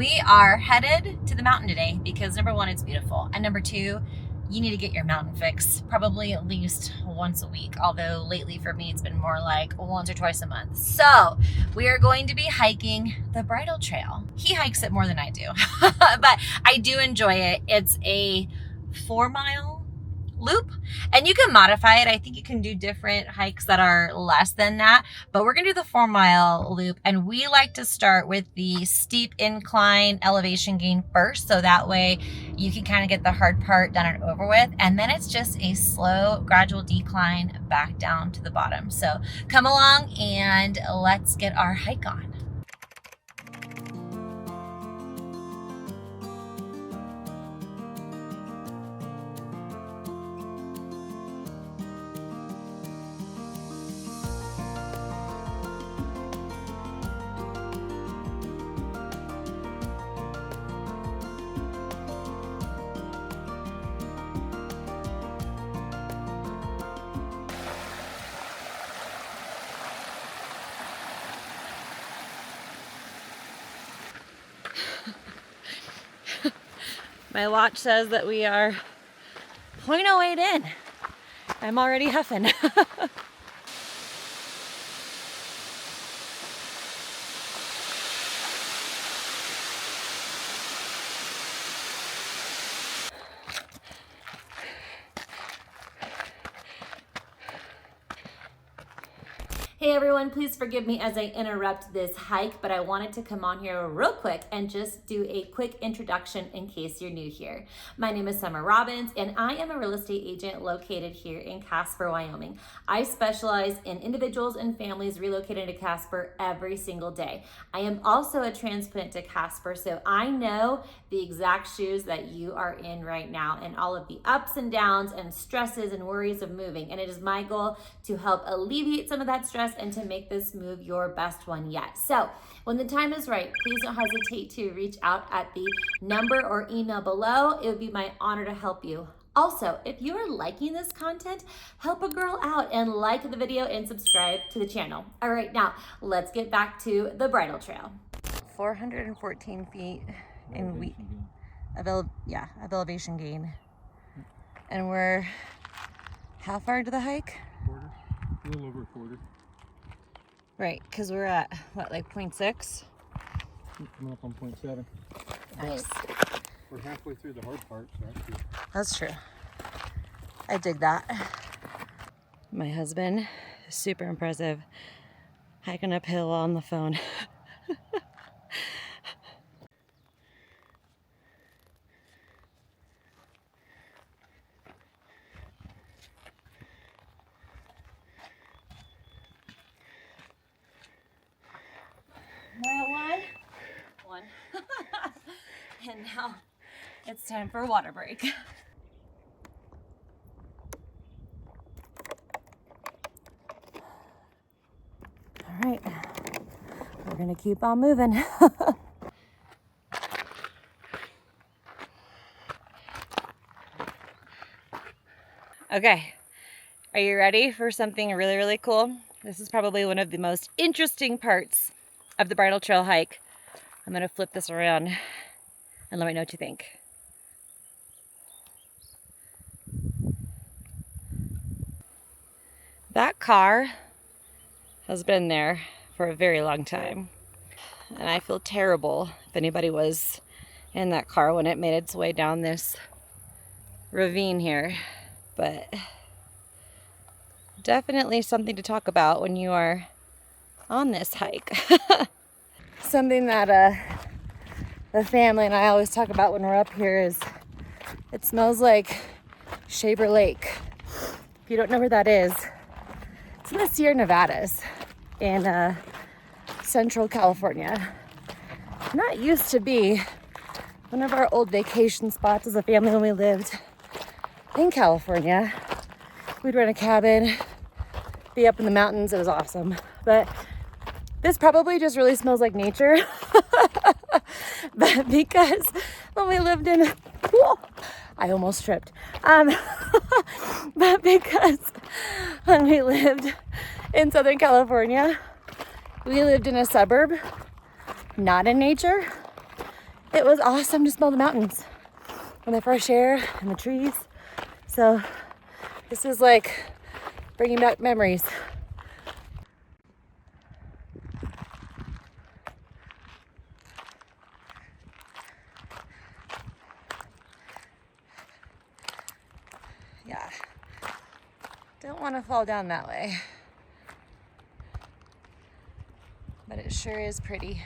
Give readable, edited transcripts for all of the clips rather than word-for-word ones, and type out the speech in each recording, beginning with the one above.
We are headed to the mountain today because number one, it's beautiful. And number two, you need to get your mountain fix probably at least once a week. Although lately for me, it's been more like once or twice a month. So we are going to be hiking the Bridle Trail. He hikes it more than I do, but I do enjoy it. It's a 4-mile loop, and you can modify it. I think you can do different hikes that are less than that, but we're gonna do the 4-mile loop, and we like to start with the steep incline elevation gain first, so that way you can kind of get the hard part done and over with, and then it's just a slow gradual decline back down to the bottom. So come along and let's get our hike on. My watch says that we are 0.08 in. I'm already huffing. Hey everyone, please forgive me as I interrupt this hike, but I wanted to come on here real quick and just do a quick introduction in case you're new here. My name is Robbins, and I am a real estate agent located here in Casper, Wyoming. I specialize in individuals and families relocating to Casper every single day. I am also a transplant to Casper, so I know the exact shoes that you are in right now and all of the ups and downs and stresses and worries of moving. And it is my goal to help alleviate some of that stress and to make this move your best one yet. So when the time is right, please don't hesitate to reach out at the number or email below. It would be my honor to help you. Also, if you are liking this content, help a girl out and like the video and subscribe to the channel. All right, now let's get back to the Bridle Trail. 414 feet in elevation gain. And we're how far into the hike? Quarter, a little over a quarter. Right, because we're at what, like 0.6? Coming up on 0.7. Nice. But we're halfway through the hard part, so that's good. That's true. I dig that. My husband is super impressive, hiking uphill on the phone. Mile one. And now it's time for a water break. All right, we're gonna keep on moving. Okay, are you ready for something really, really cool? This is probably one of the most interesting parts of the Bridle Trail hike. I'm gonna flip this around and let me know what you think. That car has been there for a very long time. And I feel terrible if anybody was in that car when it made its way down this ravine here. But definitely something to talk about when you are on this hike. Something that the family and I always talk about when we're up here is it smells like Shaver Lake. If you don't know where that is, it's in the Sierra Nevadas in Central California. And that used to be one of our old vacation spots as a family when we lived in California. We'd rent a cabin, be up in the mountains. It was awesome. But this probably just really smells like nature. But because when we lived in, whoa, I almost tripped. But because when we lived in Southern California, we lived in a suburb, not in nature. it was awesome to smell the mountains and the fresh air and the trees. So this is like bringing back memories. Yeah, don't want to fall down that way, but it sure is pretty.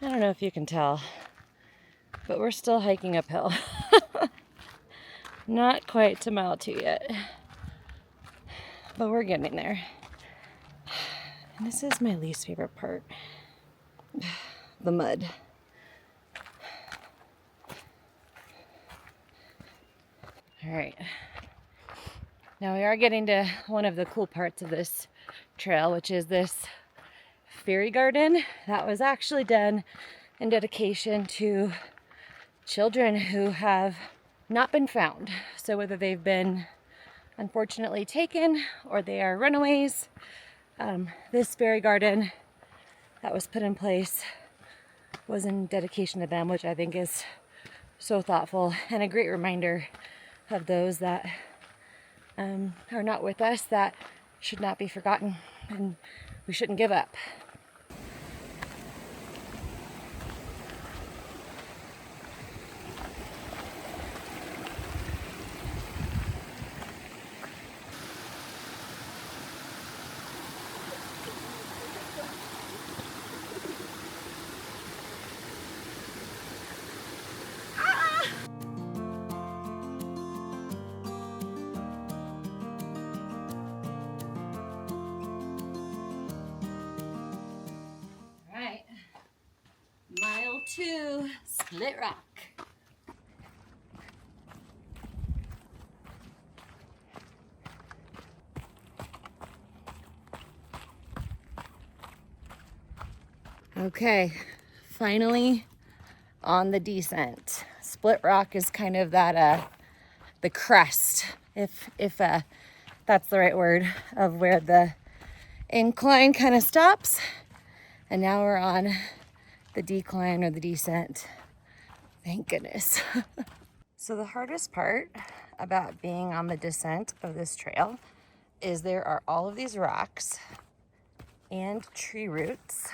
I don't know if you can tell, but we're still hiking uphill. Not quite to mile 2 yet, but we're getting there. And this is my least favorite part, the mud. All right, now we are getting to one of the cool parts of this trail, which is this fairy garden that was actually done in dedication to children who have not been found. So whether they've been unfortunately taken or they are runaways, this fairy garden that was put in place was in dedication to them, which I think is so thoughtful and a great reminder of those that are not with us, that should not be forgotten and we shouldn't give up. Mile 2, Split Rock. Okay, finally on the descent. Split Rock is kind of that the crest, if that's the right word, of where the incline kind of stops. And now we're on the decline or the descent. Thank goodness. So the hardest part about being on the descent of this trail is there are all of these rocks and tree roots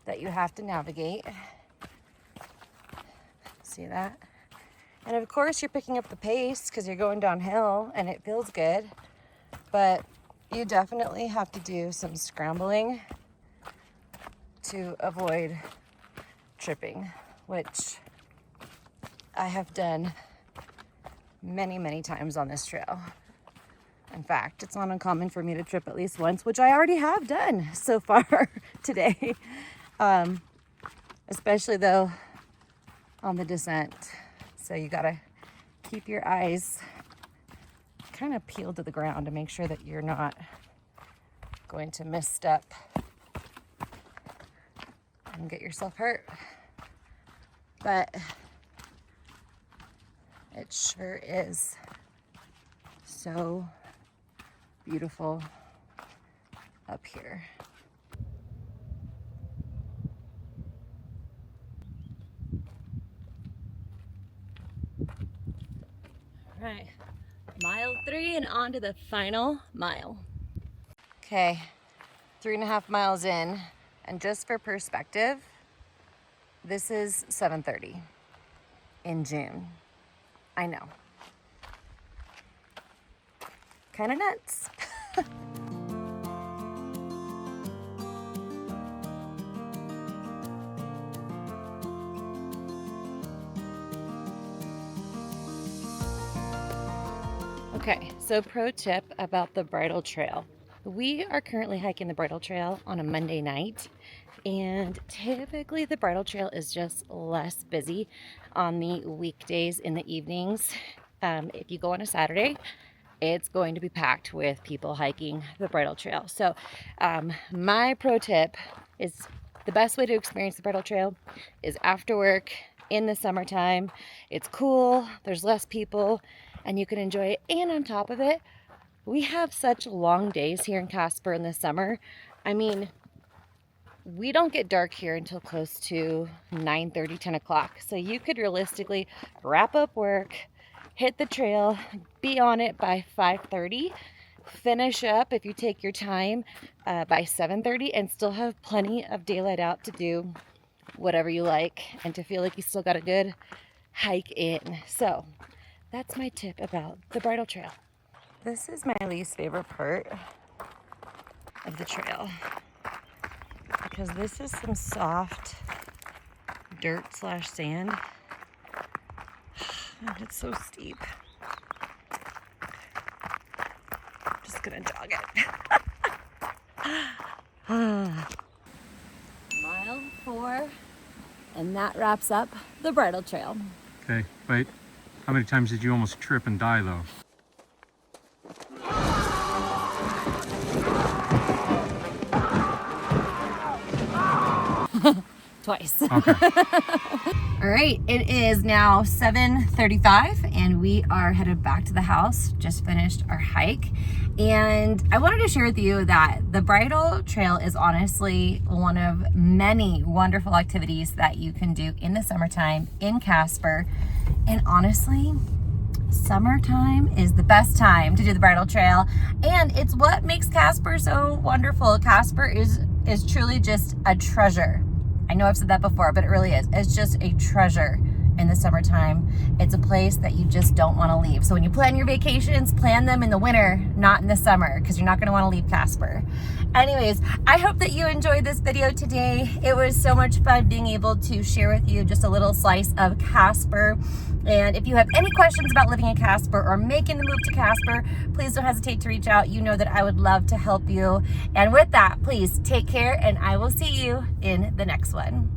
that you have to navigate. See that? And of course you're picking up the pace because you're going downhill and it feels good, but you definitely have to do some scrambling to avoid tripping, which I have done many, many times on this trail. In fact, it's not uncommon for me to trip at least once, which I already have done so far today. Especially though on the descent. So you gotta keep your eyes kind of peeled to the ground to make sure that you're not going to misstep and get yourself hurt. But it sure is so beautiful up here. All right, mile 3 and on to the final mile. Okay, 3.5 miles in, and just for perspective, this is 7:30 in June. I know. Kind of nuts. Okay, so pro tip about the Bridle Trail. We are currently hiking the Bridle Trail on a Monday night, and typically the Bridle Trail is just less busy on the weekdays in the evenings. If you go on a Saturday, it's going to be packed with people hiking the Bridle Trail. So my pro tip is the best way to experience the Bridle Trail is after work in the summertime. It's cool, there's less people, and you can enjoy it. And on top of it, we have such long days here in Casper in the summer. I mean, we don't get dark here until close to 9:30, 10 o'clock. So you could realistically wrap up work, hit the trail, be on it by 5:30, finish up if you take your time by 7:30, and still have plenty of daylight out to do whatever you like and to feel like you still got a good hike in. So that's my tip about the Bridle Trail. This is my least favorite part of the trail, because this is some soft dirt slash sand. And it's so steep. Just gonna jog it. Mile 4, and that wraps up the Bridle Trail. Okay, wait. How many times did you almost trip and die though? Twice. Okay. All right, it is now 7:35 and we are headed back to the house. Just finished our hike, and I wanted to share with you that the Bridle Trail is honestly one of many wonderful activities that you can do in the summertime in Casper. And honestly, summertime is the best time to do the Bridle Trail, and it's what makes Casper so wonderful. Casper is truly just a treasure. I know I've said that before, but it really is. It's just a treasure in the summertime. It's a place that you just don't want to leave. So when you plan your vacations, plan them in the winter, not in the summer, because you're not going to want to leave Casper. Anyways, I hope that you enjoyed this video today. It was so much fun being able to share with you just a little slice of Casper. And if you have any questions about living in Casper or making the move to Casper, please don't hesitate to reach out. You know that I would love to help you. And with that, please take care, and I will see you in the next one.